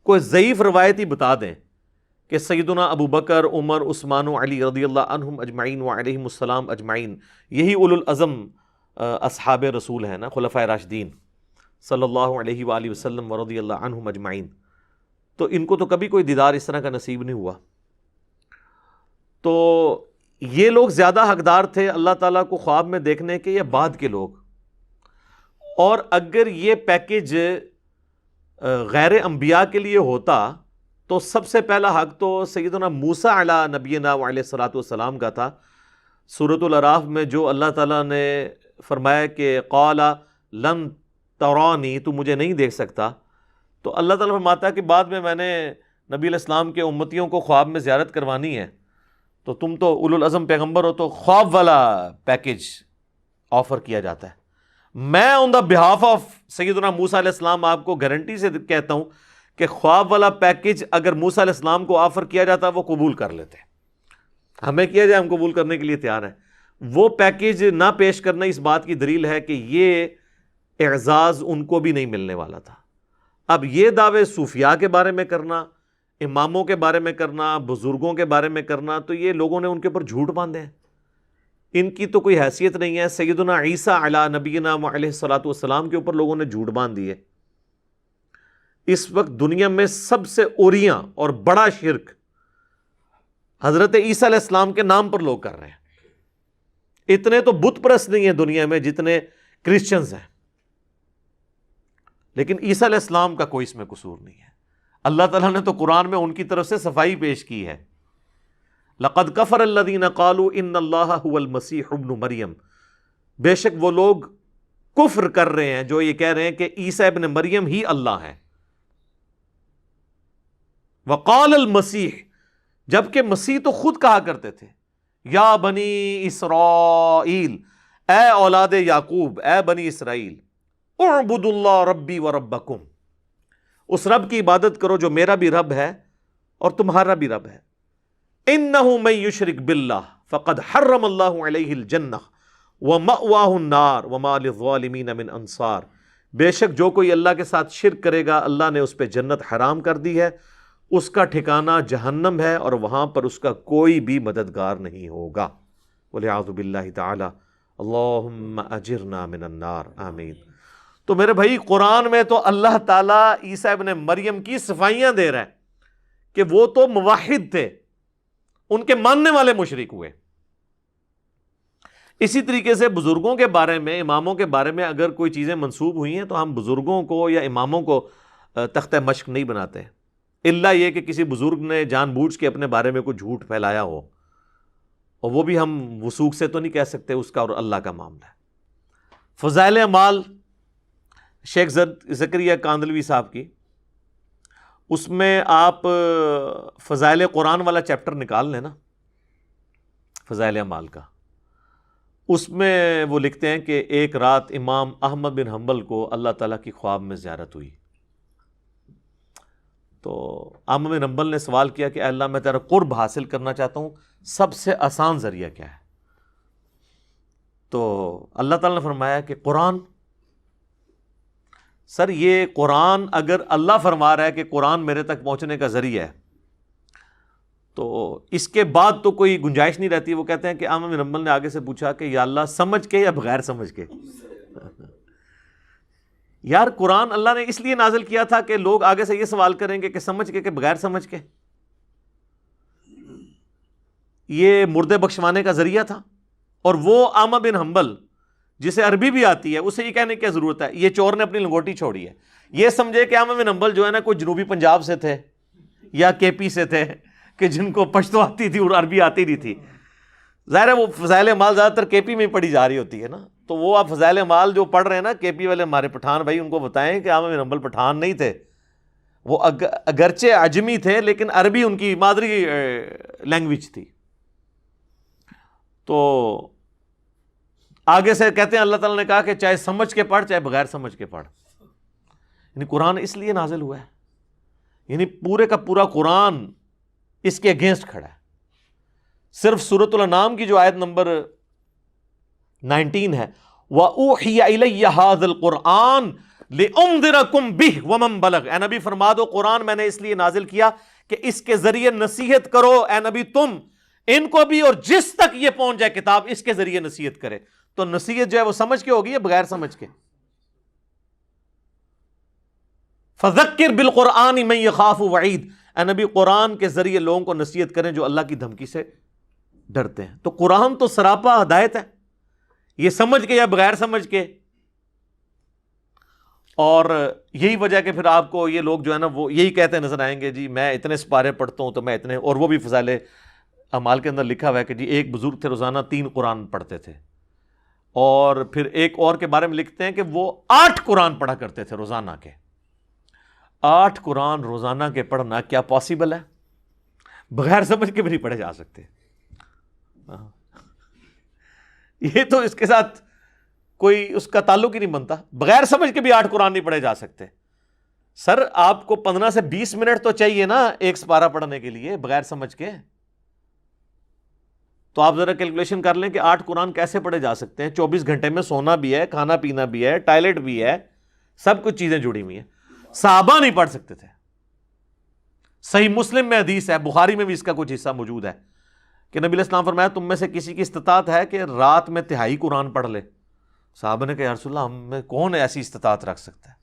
کوئی ضعیف روایت ہی بتا دیں کہ سیدنا ابو بکر، عمر، عثمان و علی رضی اللہ عنہم اجمعین وعلیہم السلام اجمعین، یہی اولو العزم اصحاب رسول ہیں نا، خلفائے راشدین صلی اللہ علیہ وآلہ وسلم ورضی اللہ عنہم اجمعین، تو ان کو تو کبھی کوئی دیدار اس طرح کا نصیب نہیں ہوا. تو یہ لوگ زیادہ حقدار تھے اللہ تعالیٰ کو خواب میں دیکھنے کے یا بعد کے لوگ؟ اور اگر یہ پیکیج غیر انبیاء کے لیے ہوتا تو سب سے پہلا حق تو سیدنا موسیٰ علی نبینا وعلیہ الصلوۃ والسلام کا تھا. سورۃ الاعراف میں جو اللہ تعالیٰ نے فرمایا کہ قال لن ترانی، تو مجھے نہیں دیکھ سکتا، تو اللہ تعالیٰ فرماتا ہے کہ بعد میں نے نبی علیہ السلام کے امتیوں کو خواب میں زیارت کروانی ہے، تو تم تو اولو العزم پیغمبر ہو، تو خواب والا پیکیج آفر کیا جاتا ہے. میں آن دا بہاف آف سیدنا موسیٰ علیہ السلام آپ کو گارنٹی سے کہتا ہوں کہ خواب والا پیکیج اگر موسیٰ علیہ السلام کو آفر کیا جاتا وہ قبول کر لیتے. ہمیں کیا جائے، ہم قبول کرنے کے لیے تیار ہیں. وہ پیکیج نہ پیش کرنا اس بات کی دلیل ہے کہ یہ اعزاز ان کو بھی نہیں ملنے والا تھا. اب یہ دعوے صوفیاء کے بارے میں کرنا، اماموں کے بارے میں کرنا، بزرگوں کے بارے میں کرنا، تو یہ لوگوں نے ان کے اوپر جھوٹ باندھے ہیں. ان کی تو کوئی حیثیت نہیں ہے. سیدنا عیسیٰ علی نبینا علیہ الصلوۃ والسلام کے اوپر لوگوں نے جھوٹ باندھ دیے. اس وقت دنیا میں سب سے اوریاں اور بڑا شرک حضرت عیسیٰ علیہ السلام کے نام پر لوگ کر رہے ہیں. اتنے تو بت پرست نہیں ہیں دنیا میں جتنے کرسچنز ہیں، لیکن عیسیٰ علیہ السلام کا کوئی اس میں قصور نہیں ہے. اللہ تعالیٰ نے تو قرآن میں ان کی طرف سے صفائی پیش کی ہے. لقد کفر الذین قالوا ان اللہ هو المسیح ابن مریم، بے شک وہ لوگ کفر کر رہے ہیں جو یہ کہہ رہے ہیں کہ عیسیٰ ابن مریم ہی اللہ ہے. وقال المسیح، جبکہ مسیح تو خود کہا کرتے تھے یا بنی اسرائیل، اے اولاد یعقوب، اے بنی اسرائیل، اعبدوا اللہ ربی و ربکم، اس رب کی عبادت کرو جو میرا بھی رب ہے اور تمہارا بھی رب ہے. انہ من یشرک باللہ فقد حرم اللہ علیہ الجنہ ومأواہ النار وما للظالمین من انصار، بے شک جو کوئی اللہ کے ساتھ شرک کرے گا اللہ نے اس پہ جنت حرام کر دی ہے، اس کا ٹھکانہ جہنم ہے اور وہاں پر اس کا کوئی بھی مددگار نہیں ہوگا. والعیاذ باللہ تعالی. اللہم اجرنا من النار، آمین. تو میرے بھائی قرآن میں تو اللہ تعالیٰ عیسیٰ ابن مریم کی صفائیاں دے رہا ہے کہ وہ تو موحد تھے، ان کے ماننے والے مشرک ہوئے. اسی طریقے سے بزرگوں کے بارے میں، اماموں کے بارے میں اگر کوئی چیزیں منسوب ہوئی ہیں تو ہم بزرگوں کو یا اماموں کو تختہ مشق نہیں بناتے، الا یہ کہ کسی بزرگ نے جان بوجھ کے اپنے بارے میں کوئی جھوٹ پھیلایا ہو، اور وہ بھی ہم وثوق سے تو نہیں کہہ سکتے، اس کا اور اللہ کا معاملہ ہے. فضائل اعمال شیخ زکریا کاندلوی صاحب کی، اس میں آپ فضائل قرآن والا چیپٹر نکال لیں نا، فضائل اعمال کا. اس میں وہ لکھتے ہیں کہ ایک رات امام احمد بن حنبل کو اللہ تعالیٰ کی خواب میں زیارت ہوئی. تو احمد بن حنبل نے سوال کیا کہ اے اللہ میں تیرا قرب حاصل کرنا چاہتا ہوں، سب سے آسان ذریعہ کیا ہے؟ تو اللہ تعالیٰ نے فرمایا کہ قرآن. سر یہ قرآن اگر اللہ فرما رہا ہے کہ قرآن میرے تک پہنچنے کا ذریعہ ہے تو اس کے بعد تو کوئی گنجائش نہیں رہتی. وہ کہتے ہیں کہ احمد بن حنبل نے آگے سے پوچھا کہ یا اللہ سمجھ کے یا بغیر سمجھ کے؟ یار قرآن اللہ نے اس لیے نازل کیا تھا کہ لوگ آگے سے یہ سوال کریں گے کہ سمجھ کے کہ بغیر سمجھ کے؟ یہ مردے بخشوانے کا ذریعہ تھا. اور وہ احمد بن حنبل جسے عربی بھی آتی ہے اسے یہ کہنے کی کیا ضرورت ہے یہ چور نے اپنی لنگوٹی چھوڑی ہے. یہ سمجھے کہ احمد بن حنبل جو ہے نا کوئی جنوبی پنجاب سے تھے یا کے پی سے تھے کہ جن کو پشتو آتی تھی اور عربی آتی نہیں تھی. ظاہر ہے وہ فضائل اعمال زیادہ تر کے پی میں پڑھی جا رہی ہوتی ہے نا، تو وہ آپ فضائل اعمال جو پڑھ رہے ہیں نا کے پی والے ہمارے پٹھان بھائی، ان کو بتائیں کہ احمد بن حنبل پٹھان نہیں تھے. وہ اگرچہ عجمی تھے لیکن عربی ان کی مادری لینگویج تھی. تو آگے سے کہتے ہیں اللہ تعالیٰ نے کہا کہ چاہے سمجھ کے پڑھ چاہے بغیر سمجھ کے پڑھ. یعنی قرآن اس لیے نازل ہوا ہے، یعنی پورے کا پورا قرآن اس کے اگینسٹ کھڑا ہے. صرف سورۃ الانعام کی جو آیت نمبر 19 ہے، وَأُوحِيَ إِلَيَّ هَذَا الْقُرْآنُ لِأُنذِرَكُمْ بِهِ وَمَنْ بَلَغَ، اے نبی فرما دو قرآن میں نے اس لیے نازل کیا کہ اس کے ذریعے نصیحت کرو، اے نبی تم ان کو بھی، اور جس تک یہ پہنچ جائے کتاب اس کے ذریعے نصیحت کرے۔ تو نصیحت جو ہے وہ سمجھ کے ہوگی یا بغیر سمجھ کے؟ فَذَكِّرْ بِالْقُرْآنِ مَن يَخَافُ وَعِيدٍ، اے نبی قرآن کے ذریعے لوگوں کو نصیحت کریں جو اللہ کی دھمکی سے ڈرتے ہیں۔ تو قرآن تو سراپا ہدایت ہے، یہ سمجھ کے یا بغیر سمجھ کے۔ اور یہی وجہ کہ پھر آپ کو یہ لوگ جو ہے نا وہ یہی کہتے نظر آئیں گے، جی میں اتنے سپارے پڑھتا ہوں تو میں اتنے، اور وہ بھی فضائل اعمال کے اندر لکھا ہوا ہے کہ جی ایک بزرگ تھے روزانہ 3 قرآن پڑھتے تھے، اور پھر ایک اور کے بارے میں لکھتے ہیں کہ وہ 8 قرآن پڑھا کرتے تھے روزانہ کے۔ 8 قرآن روزانہ کے پڑھنا کیا پاسبل ہے؟ بغیر سمجھ کے بھی نہیں پڑھے جا سکتے۔ یہ تو اس کے ساتھ کوئی اس کا تعلق ہی نہیں بنتا، بغیر سمجھ کے بھی 8 قرآن نہیں پڑھے جا سکتے۔ سر آپ کو 15 سے 20 منٹ تو چاہیے نا ایک سپارہ پڑھنے کے لیے بغیر سمجھ کے۔ تو آپ ذرا کیلکولیشن کر لیں کہ 8 قرآن کیسے پڑھے جا سکتے ہیں؟ 24 گھنٹے میں سونا بھی ہے، کھانا پینا بھی ہے، ٹائلٹ بھی ہے، سب کچھ چیزیں جڑی ہوئی ہیں۔ صحابہ نہیں پڑھ سکتے تھے۔ صحیح مسلم میں حدیث ہے، بخاری میں بھی اس کا کچھ حصہ موجود ہے کہ نبی علیہ السلام فرمایا تم میں سے کسی کی استطاعت ہے کہ رات میں 1/3 قرآن پڑھ لے؟ صحابہ نے کہا یا رسول اللہ ہم میں کون ایسی استطاعت رکھ سکتا ہے؟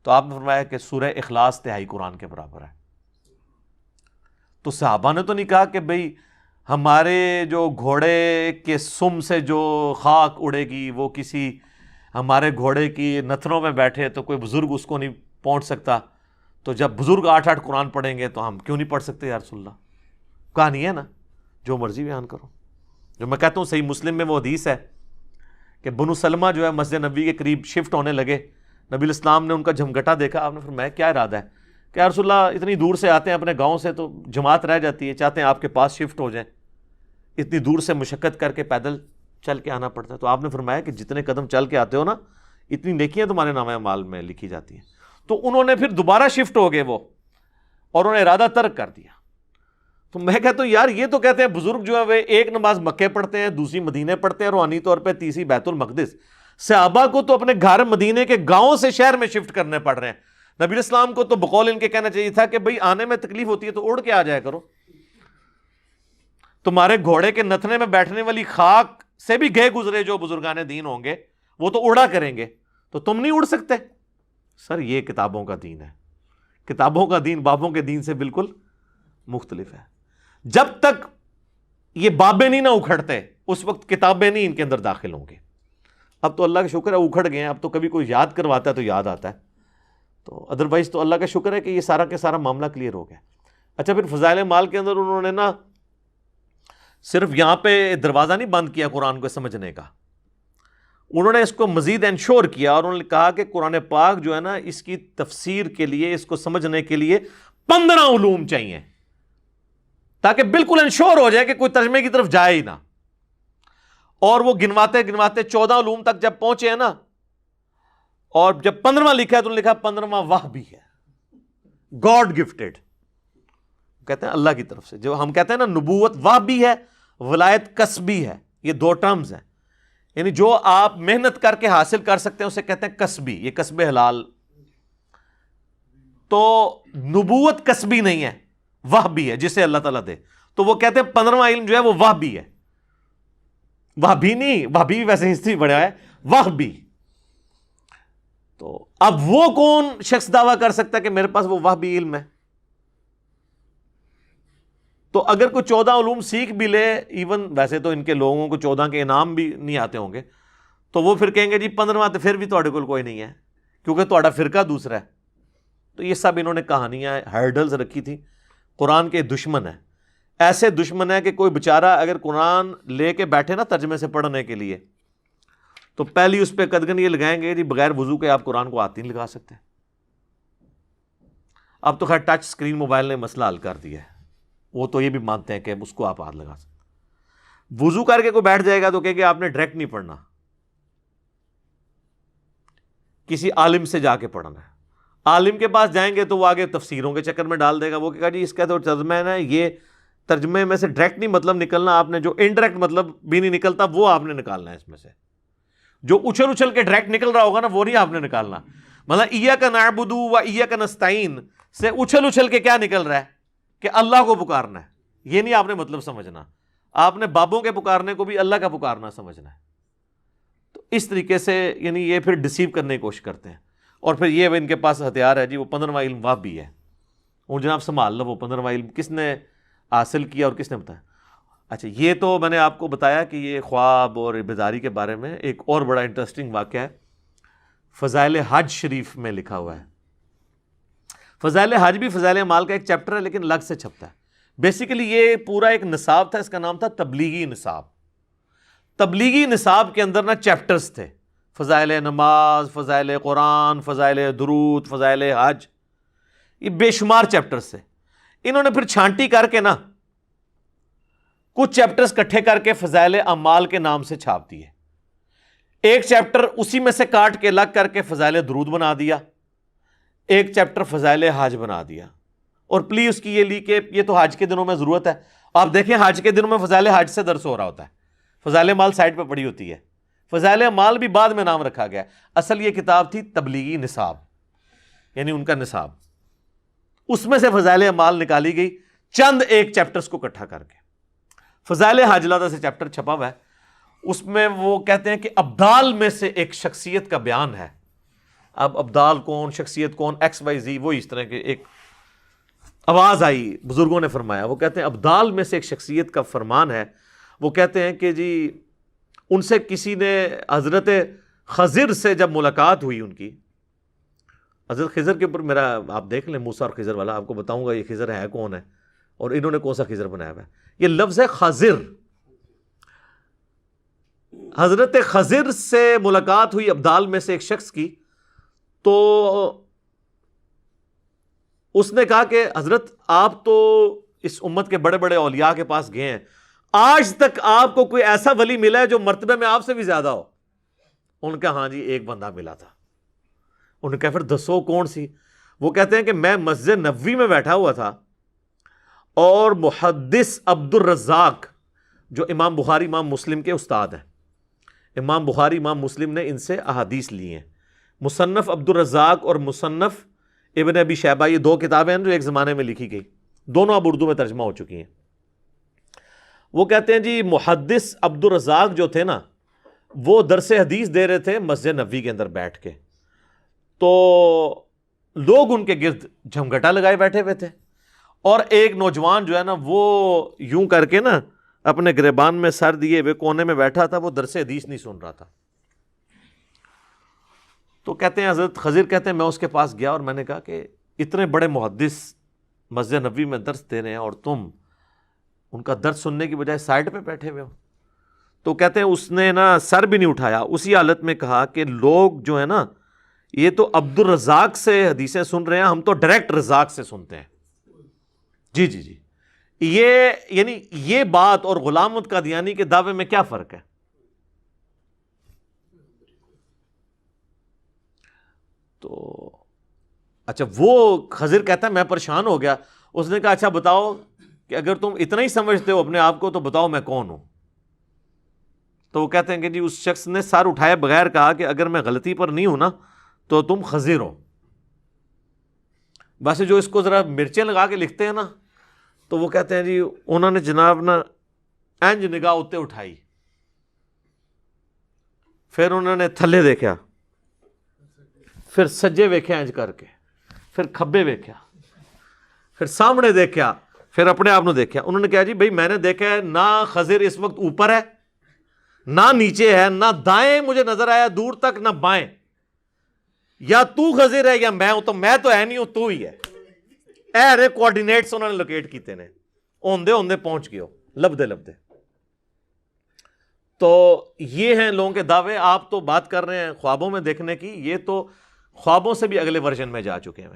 تو آپ نے فرمایا کہ سورہ اخلاص 1/3 قرآن کے برابر ہے۔ تو صحابہ نے تو نہیں کہا کہ بھئی ہمارے جو گھوڑے کے سم سے جو خاک اڑے گی وہ کسی ہمارے گھوڑے کی نتھنوں میں بیٹھے تو کوئی بزرگ اس کو نہیں پہنچ سکتا، تو جب بزرگ 8 قرآن پڑھیں گے تو ہم کیوں نہیں پڑھ سکتے یا رسول اللہ؟ کہانی ہے نا، جو مرضی بیان کرو۔ جو میں کہتا ہوں صحیح مسلم میں وہ حدیث ہے کہ بنو سلمہ جو ہے مسجد نبی کے قریب شفٹ ہونے لگے، نبی الاسلام نے ان کا جھمگٹا دیکھا، آپ نے فرمایا کیا ارادہ ہے؟ کہ یا رسول اللہ اتنی دور سے آتے ہیں اپنے گاؤں سے تو جماعت رہ جاتی ہے، چاہتے ہیں آپ کے پاس شفٹ ہو جائیں، اتنی دور سے مشقت کر کے پیدل چل کے آنا پڑتا ہے۔ تو آپ نے فرمایا کہ جتنے قدم چل کے آتے ہو نا اتنی نیکیاں تمہارے نامہ اعمال میں لکھی جاتی ہیں۔ تو انہوں نے پھر دوبارہ شفٹ ہو گئے وہ، اور انہوں نے ارادہ ترک کر دیا۔ تو میں کہتا ہوں یار یہ تو کہتے ہیں بزرگ جو ہے وہ ایک نماز مکے پڑھتے ہیں، دوسری مدینے پڑھتے ہیں، روحانی طور پہ تیسری بیت المقدس۔ صحابہ کو تو اپنے گھر مدینے کے گاؤں سے شہر میں شفٹ کرنے پڑ رہے ہیں۔ نبی الاسلام کو تو بقول ان کے کہنا چاہیے تھا کہ بھئی آنے میں تکلیف ہوتی ہے تو اڑ کے آ جایا کرو، تمہارے گھوڑے کے نتھنے میں بیٹھنے والی خاک سے بھی گئے گزرے جو بزرگان دین ہوں گے وہ تو اڑا کریں گے، تو تم نہیں اڑ سکتے؟ سر یہ کتابوں کا دین ہے، کتابوں کا دین بابوں کے دین سے بالکل مختلف ہے۔ جب تک یہ بابے نہیں نہ اکھڑتے اس وقت کتابیں نہیں ان کے اندر داخل ہوں گے۔ اب تو اللہ کا شکر ہے اکھڑ گئے ہیں، اب تو کبھی کوئی یاد کرواتا ہے تو یاد آتا ہے، تو ادروائز تو اللہ کا شکر ہے کہ یہ سارا کے سارا معاملہ کلیئر ہو گیا۔ اچھا پھر فضائل مال کے اندر انہوں نے نا صرف یہاں پہ دروازہ نہیں بند کیا قرآن کو سمجھنے کا، انہوں نے اس کو مزید انشور کیا، اور انہوں نے کہا کہ قرآن پاک جو ہے نا اس کی تفسیر کے لیے، اس کو سمجھنے کے لیے 15 علوم چاہیے، تاکہ بالکل انشور ہو جائے کہ کوئی ترجمے کی طرف جائے ہی نہ۔ اور وہ گنواتے گنواتے 14 علوم تک جب پہنچے ہیں نا، اور جب 15واں لکھا ہے تو لکھا 15واں وحی ہے، گاڈ گفٹڈ، کہتے ہیں اللہ کی طرف سے۔ جو ہم کہتے ہیں نا نبوت وحی ہے، ولایت کسبی ہے، یہ 2 ٹرمز ہیں، یعنی جو آپ محنت کر کے حاصل کر سکتے ہیں اسے کہتے ہیں کسبی، یہ کسب حلال۔ تو نبوت کسبی نہیں ہے، وحی ہے جسے اللہ تعالیٰ دے۔ تو وہ کہتے ہیں 15واں علم جو ہے وہ وحی ہے، وحی نہیں، وحی ویسے ہسٹری بڑھا ہے، وحی۔ تو اب وہ کون شخص دعویٰ کر سکتا ہے کہ میرے پاس وہ وحی علم ہے؟ تو اگر کوئی 14 علوم سیکھ بھی لے، ایون ویسے تو ان کے لوگوں کو 14 کے انعام بھی نہیں آتے ہوں گے، تو وہ پھر کہیں گے جی 15واں تو پھر بھی تہاڈے کول کوئی نہیں ہے کیونکہ تہاڈا فرقہ دوسرا ہے۔ تو یہ سب انہوں نے کہانیاں ہرڈلز رکھی تھی۔ قرآن کے دشمن ہے، ایسے دشمن ہے کہ کوئی بیچارہ اگر قرآن لے کے بیٹھے نا ترجمے سے پڑھنے کے لیے تو پہلی اس پہ قدغن یہ لگائیں گے جی بغیر وضو کے آپ قرآن کو ہاتھ نہیں لگا سکتے۔ اب تو خیر ٹچ سکرین موبائل نے مسئلہ حل کر دیا ہے، وہ تو یہ بھی مانتے ہیں کہ اس کو آپ ہاتھ لگا سکتے۔ وضو کر کے کوئی بیٹھ جائے گا تو کہے کہ آپ نے ڈائریکٹ نہیں پڑھنا، کسی عالم سے جا کے پڑھنا ہے۔ عالم کے پاس جائیں گے تو وہ آگے تفسیروں کے چکر میں ڈال دے گا، وہ کہے گا جی اس کا تو ترجمہ ہے نا، یہ ترجمے میں سے ڈائریکٹ نہیں مطلب نکلنا، آپ نے جو انڈائریکٹ مطلب بھی نہیں نکلتا وہ آپ نے نکالنا ہے، اس میں سے جو اچھل اچھل کے ڈائریکٹ نکل رہا ہوگا نا وہ نہیں آپ نے نکالنا۔ مطلب ایاک نعبد و ایاک نستعین سے اچھل اچھل کے کیا نکل رہا ہے کہ اللہ کو پکارنا ہے. یہ نہیں آپ نے مطلب سمجھنا, آپ نے بابوں کے پکارنے کو بھی اللہ کا پکارنا سمجھنا ہے. تو اس طریقے سے یعنی یہ پھر ڈسیو کرنے کی کوشش کرتے ہیں. اور پھر یہ ان کے پاس ہتھیار ہے جی, وہ 15واں علم وہ بھی ہے. اور جناب سنبھال لو, وہ 15واں علم کس نے حاصل کیا اور کس نے بتایا. اچھا, یہ تو میں نے آپ کو بتایا کہ یہ خواب اور بیداری کے بارے میں. ایک اور بڑا انٹرسٹنگ واقعہ ہے, فضائل حج شریف میں لکھا ہوا ہے. فضائل حج بھی فضائل اعمال کا ایک چیپٹر ہے لیکن الگ سے چھپتا ہے. بیسیکلی یہ پورا ایک نصاب تھا, اس کا نام تھا تبلیغی نصاب. تبلیغی نصاب کے اندر نا چیپٹرز تھے, فضائل نماز, فضائل قرآن, فضائل درود, فضائل حج, یہ بے شمار چیپٹرز تھے. انہوں نے پھر چھانٹی کر کے نا کچھ چیپٹرز کٹھے کر کے فضائل اعمال کے نام سے چھاپ دیے. ایک چیپٹر اسی میں سے کاٹ کے الگ کر کے فضائل درود بنا دیا, ایک چیپٹر فضائل حج بنا دیا. اور پلیز اس کی یہ لی کہ یہ تو حج کے دنوں میں ضرورت ہے. آپ دیکھیں حج کے دنوں میں فضائل حج سے درس ہو رہا ہوتا ہے, فضائل اعمال سائڈ پہ پڑی ہوتی ہے. فضائل اعمال بھی بعد میں نام رکھا گیا. اصل یہ کتاب تھی تبلیغی نصاب, یعنی ان کا نصاب. اس میں سے فضائل اعمال نکالی گئی چند ایک چیپٹرز کو اکٹھا کر کے. فضائل حج علیحدہ سے چیپٹر چھپا ہوا ہے. اس میں وہ کہتے ہیں کہ ابدال میں سے ایک شخصیت کا بیان ہے. اب ابدال کون, شخصیت کون, ایکس وائی زی, وہ اس طرح کے ایک آواز آئی, بزرگوں نے فرمایا. وہ کہتے ہیں ابدال میں سے ایک شخصیت کا فرمان ہے. وہ کہتے ہیں کہ جی ان سے کسی نے حضرت خضر سے جب ملاقات ہوئی ان کی, حضرت خضر کے اوپر میرا آپ دیکھ لیں موسیٰ اور خضر والا, آپ کو بتاؤں گا یہ خضر ہے کون ہے اور انہوں نے کون سا خضر بنایا ہوا ہے. یہ لفظ ہے خضر. حضرت خضر سے ملاقات ہوئی ابدال میں سے ایک شخص کی, تو اس نے کہا کہ حضرت آپ تو اس امت کے بڑے بڑے اولیاء کے پاس گئے ہیں, آج تک آپ کو کوئی ایسا ولی ملا ہے جو مرتبے میں آپ سے بھی زیادہ ہو؟ ان کا ہاں جی ایک بندہ ملا تھا. انہوں نے کہا پھر دسو کون سی؟ وہ کہتے ہیں کہ میں مسجد نبوی میں بیٹھا ہوا تھا اور محدث عبد الرزاق جو امام بخاری امام مسلم کے استاد ہیں, امام بخاری امام مسلم نے ان سے احادیث لی ہیں. مصنف عبد الرزاق اور مصنف ابن ابی شیبہ, یہ دو کتابیں ہیں جو ایک زمانے میں لکھی گئی, دونوں اب اردو میں ترجمہ ہو چکی ہیں. وہ کہتے ہیں جی محدث عبد الرزاق جو تھے نا, وہ درس حدیث دے رہے تھے مسجد نبوی کے اندر بیٹھ کے, تو لوگ ان کے گرد جھمگٹا لگائے بیٹھے ہوئے تھے, اور ایک نوجوان جو ہے نا وہ یوں کر کے نا اپنے گریبان میں سر دیے ہوئے کونے میں بیٹھا تھا, وہ درس حدیث نہیں سن رہا تھا. تو کہتے ہیں حضرت خضر کہتے ہیں میں اس کے پاس گیا اور میں نے کہا کہ اتنے بڑے محدث مسجد نبوی میں درس دے رہے ہیں اور تم ان کا درس سننے کی بجائے سائڈ پہ بیٹھے ہوئے ہو. تو کہتے ہیں اس نے نا سر بھی نہیں اٹھایا, اسی حالت میں کہا کہ لوگ جو ہے نا یہ تو عبد الرزاق سے حدیثیں سن رہے ہیں, ہم تو ڈائریکٹ رزاق سے سنتے ہیں. جی جی جی, یہ یعنی یہ بات اور غلام احمد قادیانی کے دعوے میں کیا فرق ہے؟ تو اچھا وہ خضر کہتا ہے میں پریشان ہو گیا. اس نے کہا اچھا بتاؤ کہ اگر تم اتنا ہی سمجھتے ہو اپنے آپ کو تو بتاؤ میں کون ہوں. تو وہ کہتے ہیں کہ جی اس شخص نے سر اٹھائے بغیر کہا کہ اگر میں غلطی پر نہیں ہوں نا تو تم خضر ہو. ویسے جو اس کو ذرا مرچیں لگا کے لکھتے ہیں نا, تو وہ کہتے ہیں جی انہوں نے جناب نا اینج نگاہ اتے اٹھائی, پھر انہوں نے تھلے دیکھا, پھر سجے ویکھیا اینج کر کے, پھر کھبے ویکھیا, پھر سامنے دیکھا, پھر اپنے آپ نے دیکھا. انہوں نے کہا جی بھائی میں نے دیکھا ہے نہ خضر اس وقت اوپر ہے نہ نیچے ہے, نہ دائیں مجھے نظر آیا دور تک نہ بائیں, یا تو خضر ہے یا میں ہوں, تو میں تو ہے نہیں ہوں, تو ہی ہے. اے کوآرڈینیٹس انہوں نے لوکیٹ کیتے نے, اوندے اوندے پہنچ گئے ہو لبدے لبدے. تو یہ ہیں لوگوں کے دعوے. آپ تو بات کر رہے ہیں خوابوں میں دیکھنے کی, یہ تو خوابوں سے بھی اگلے ورژن میں جا چکے ہیں.